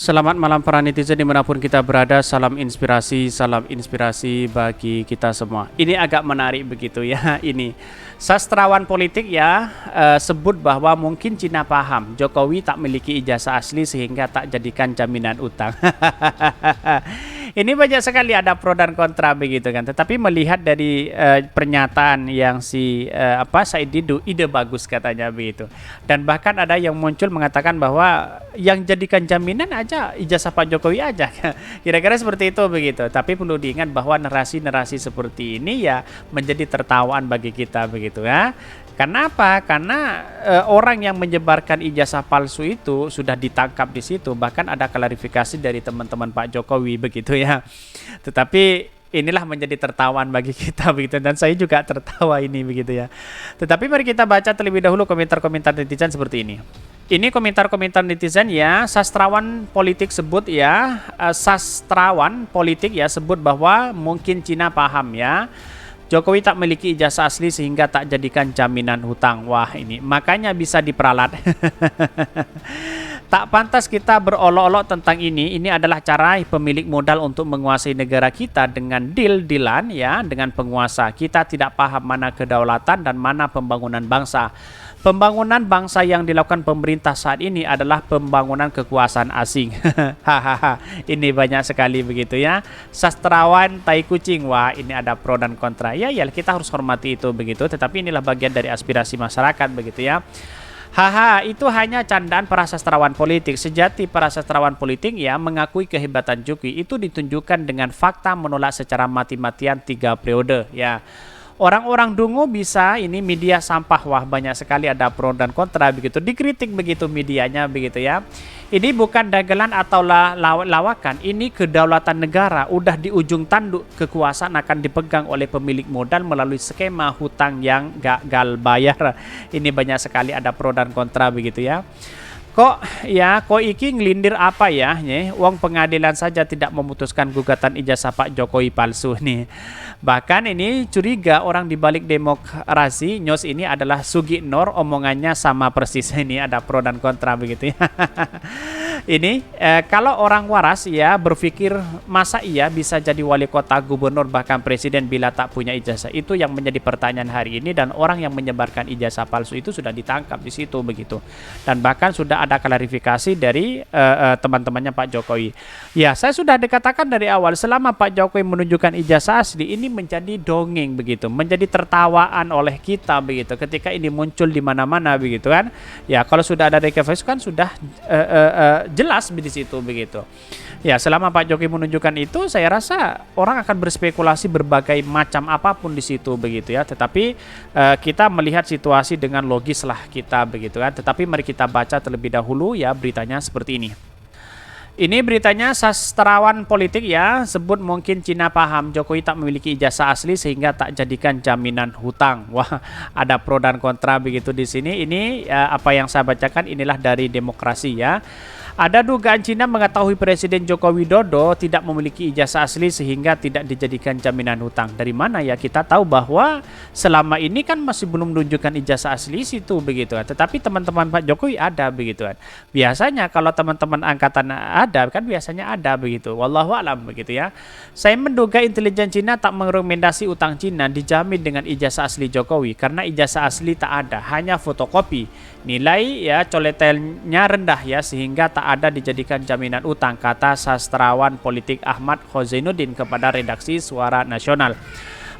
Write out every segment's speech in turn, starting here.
Selamat malam para netizen dimanapun kita berada, salam inspirasi bagi kita semua. Ini agak menarik begitu ya, ini sastrawan politik ya sebut bahwa mungkin Cina paham Jokowi tak memiliki ijazah asli sehingga tak jadikan jaminan utang. Ini banyak sekali ada pro dan kontra begitu kan. Tetapi melihat dari pernyataan yang Said Didu, ide bagus katanya begitu. Dan bahkan ada yang muncul mengatakan bahwa yang jadikan jaminan aja ijazah Pak Jokowi aja. Kira-kira seperti itu begitu. Tapi perlu diingat bahwa narasi-narasi seperti ini ya menjadi tertawaan bagi kita begitu ya. Kenapa? Karena orang yang menyebarkan ijazah palsu itu sudah ditangkap di situ. Bahkan ada klarifikasi dari teman-teman Pak Jokowi begitu ya. Tetapi inilah menjadi tertawaan bagi kita begitu, dan saya juga tertawa ini begitu ya. Tetapi mari kita baca terlebih dahulu komentar-komentar netizen seperti ini. Ini komentar-komentar netizen ya, sastrawan politik sebut ya, sebut bahwa mungkin Cina paham ya. Jokowi tak memiliki ijazah asli sehingga tak jadikan jaminan hutang. Wah ini makanya bisa diperalat. Tak pantas kita berolok-olok tentang ini. Ini adalah cara pemilik modal untuk menguasai negara kita dengan deal-dealan ya dengan penguasa. Kita tidak paham mana kedaulatan dan mana pembangunan bangsa. Pembangunan bangsa yang dilakukan pemerintah saat ini adalah pembangunan kekuasaan asing. Hahaha. Ini banyak sekali begitu ya. Sastrawan tai kucing. Wah, ini ada pro dan kontra. Ya, kita harus hormati itu begitu. Tetapi inilah bagian dari aspirasi masyarakat begitu ya. Haha, itu hanya candaan para sastrawan politik. Sejati para sastrawan politik ya mengakui kehebatan Jokowi itu ditunjukkan dengan fakta menolak secara mati-matian 3 periode ya. Orang-orang dungu bisa ini media sampah. Wah banyak sekali ada pro dan kontra begitu, dikritik begitu medianya begitu ya. Ini bukan dagelan atau lawakan, ini kedaulatan negara. Udah di ujung tanduk kekuasaan akan dipegang oleh pemilik modal melalui skema hutang yang gagal bayar. Ini banyak sekali ada pro dan kontra begitu ya. Kok iki ngelindir apa ya? Uang pengadilan saja tidak memutuskan gugatan ijazah Pak Jokowi palsu nih. Bahkan ini curiga orang di balik demokrasi news ini adalah Sugi Nur, omongannya sama persis. Ini ada pro dan kontra begitu ya. Ini kalau orang waras ya berpikir masa iya bisa jadi wali kota, gubernur, bahkan presiden bila tak punya ijazah. Itu yang menjadi pertanyaan hari ini, dan orang yang menyebarkan ijazah palsu itu sudah ditangkap di situ begitu. Dan bahkan sudah ada klarifikasi dari teman-temannya Pak Jokowi. Ya, saya sudah dikatakan dari awal, selama Pak Jokowi menunjukkan ijazah asli ini menjadi dongeng begitu, menjadi tertawaan oleh kita begitu. Ketika ini muncul di mana-mana begitu kan. Ya, kalau sudah ada rekomendasi kan sudah jelas di situ begitu. Ya, selama Pak Jokowi menunjukkan itu, saya rasa orang akan berspekulasi berbagai macam apapun di situ begitu ya. Tetapi kita melihat situasi dengan logis lah kita begitu kan. Tetapi mari kita baca terlebih dahulu ya beritanya seperti ini. Ini beritanya sastrawan politik ya sebut mungkin Cina paham Jokowi tak memiliki ijazah asli sehingga tak jadikan jaminan hutang. Wah, ada pro dan kontra begitu di sini. Ini apa yang saya bacakan inilah dari Demokrasi ya. Ada dugaan Cina mengetahui Presiden Joko Widodo tidak memiliki ijazah asli sehingga tidak dijadikan jaminan hutang. Dari mana ya kita tahu bahwa selama ini kan masih belum menunjukkan ijazah asli situ begitu kan. Tetapi teman-teman Pak Jokowi ada begitu kan. Biasanya kalau teman-teman angkatan ada kan biasanya ada begitu. Wallahu alam begitu ya. Saya menduga intelijen Cina tak merekomendasi utang Cina dijamin dengan ijazah asli Jokowi karena ijazah asli tak ada, hanya fotokopi. Nilai ya coletelnya rendah ya sehingga tak ada dijadikan jaminan utang, kata sastrawan politik Ahmad Khozainuddin kepada redaksi Suara Nasional.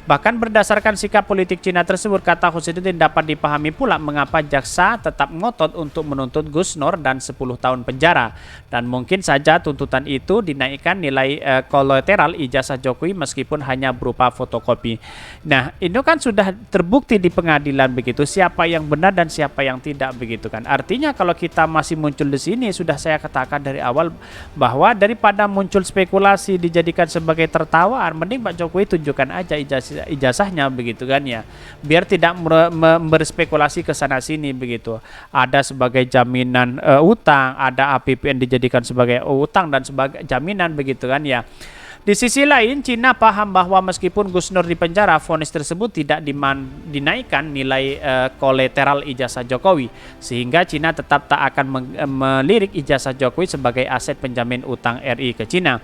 Bahkan berdasarkan sikap politik Cina tersebut, kata Khozainuddin, dapat dipahami pula mengapa jaksa tetap ngotot untuk menuntut Gus Nur dan 10 tahun penjara. Dan mungkin saja tuntutan itu dinaikkan nilai kolateral ijazah Jokowi meskipun hanya berupa fotokopi. Nah, itu kan sudah terbukti di pengadilan begitu, siapa yang benar dan siapa yang tidak begitu kan. Artinya kalau kita masih muncul di sini, sudah saya katakan dari awal bahwa daripada muncul spekulasi dijadikan sebagai tertawaan, mending Pak Jokowi tunjukkan aja ijazahnya begitu kan ya, biar tidak berspekulasi ke sana sini begitu. Ada sebagai jaminan utang, ada APBN dijadikan sebagai utang dan sebagai jaminan begitu kan ya. Di sisi lain, Cina paham bahwa meskipun Gus Nur dipenjara, vonis tersebut tidak dinaikkan nilai kolateral ijazah Jokowi, sehingga Cina tetap tak akan melirik ijazah Jokowi sebagai aset penjamin utang RI ke Cina.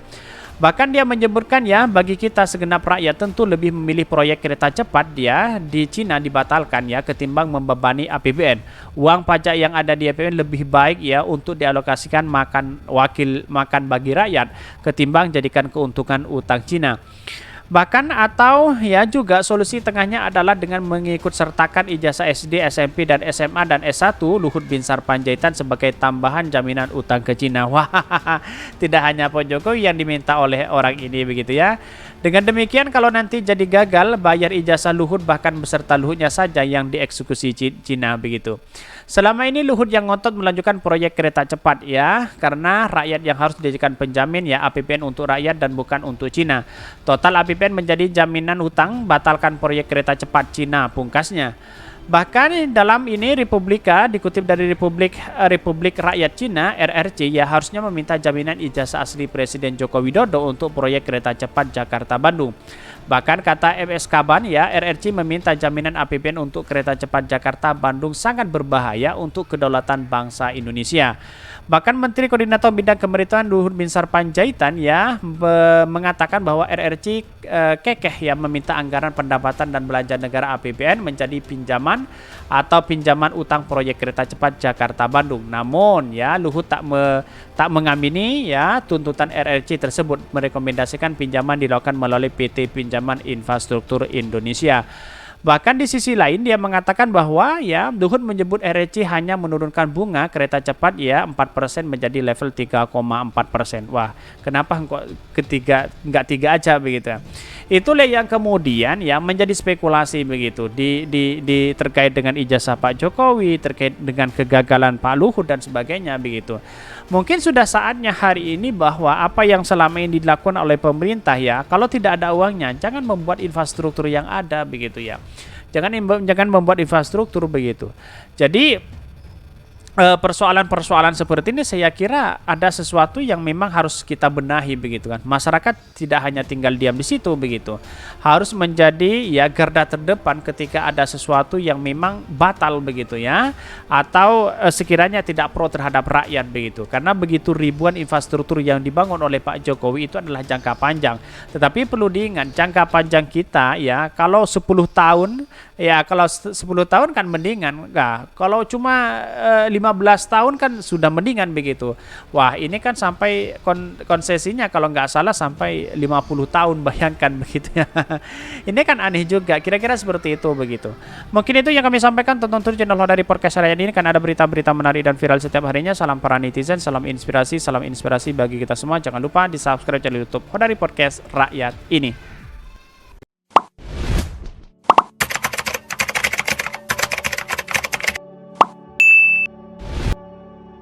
Bahkan dia menyebutkan ya, bagi kita segenap rakyat tentu lebih memilih proyek kereta cepat dia di Cina dibatalkan ya ketimbang membebani APBN. Uang pajak yang ada di APBN lebih baik ya untuk dialokasikan makan bagi rakyat ketimbang jadikan keuntungan utang Cina. Bahkan atau ya juga solusi tengahnya adalah dengan mengikut sertakan ijazah SD, SMP, dan SMA dan S1 Luhut Binsar Panjaitan sebagai tambahan jaminan utang ke Cina. Wah, tidak hanya Pak Jokowi yang diminta oleh orang ini begitu ya. Dengan demikian kalau nanti jadi gagal bayar ijazah Luhut bahkan beserta Luhutnya saja yang dieksekusi Cina begitu. Selama ini Luhut yang ngotot melanjutkan proyek kereta cepat ya, karena rakyat yang harus dijadikan penjamin ya APBN untuk rakyat dan bukan untuk Cina. Total APBN menjadi jaminan hutang, batalkan proyek kereta cepat Cina pungkasnya. Bahkan dalam ini Republika dikutip dari Republik Rakyat Cina RRC ya harusnya meminta jaminan ijazah asli Presiden Joko Widodo untuk proyek kereta cepat Jakarta-Bandung. Bahkan kata MS Kaban ya RRC meminta jaminan APBN untuk kereta cepat Jakarta-Bandung sangat berbahaya untuk kedaulatan bangsa Indonesia. Bahkan Menteri Koordinator Bidang Pemerintahan Luhut Binsar Panjaitan ya mengatakan bahwa RRC kekeh ya meminta anggaran pendapatan dan belanja negara APBN menjadi pinjaman atau pinjaman utang proyek kereta cepat Jakarta-Bandung. Namun ya Luhut tak mengamini ya tuntutan RRC tersebut, merekomendasikan pinjaman dilakukan melalui PT Pinjaman Infrastruktur Indonesia. Bahkan di sisi lain dia mengatakan bahwa ya Luhut menyebut RRC hanya menurunkan bunga kereta cepat ya 4% menjadi level 3,4%. Wah, kenapa kok enggak 3 aja begitu ya? Itulah yang kemudian ya menjadi spekulasi begitu di terkait dengan ijazah Pak Jokowi, terkait dengan kegagalan Pak Luhut dan sebagainya begitu. Mungkin sudah saatnya hari ini bahwa apa yang selama ini dilakukan oleh pemerintah ya, kalau tidak ada uangnya, jangan membuat infrastruktur yang ada begitu ya. Jangan membuat infrastruktur begitu. Jadi persoalan-persoalan seperti ini saya kira ada sesuatu yang memang harus kita benahi begitu kan. Masyarakat tidak hanya tinggal diam di situ begitu. Harus menjadi ya garda terdepan ketika ada sesuatu yang memang batal begitu ya, atau sekiranya tidak pro terhadap rakyat begitu. Karena begitu ribuan infrastruktur yang dibangun oleh Pak Jokowi itu adalah jangka panjang. Tetapi perlu diingat jangka panjang kita ya kalau 10 tahun ya, kalau 10 tahun kan mendingan. Nah, kalau cuma 15 tahun kan sudah mendingan begitu. Wah, ini kan sampai konsesinya kalau nggak salah sampai 50 tahun, bayangkan begitu ya. Ini kan aneh juga, kira-kira seperti itu begitu. Mungkin itu yang kami sampaikan, tonton terus channel Hodari Podcast Rakyat ini kan ada berita-berita menarik dan viral setiap harinya. Salam para netizen, salam inspirasi bagi kita semua. Jangan lupa di subscribe channel YouTube Hodari Podcast Rakyat ini.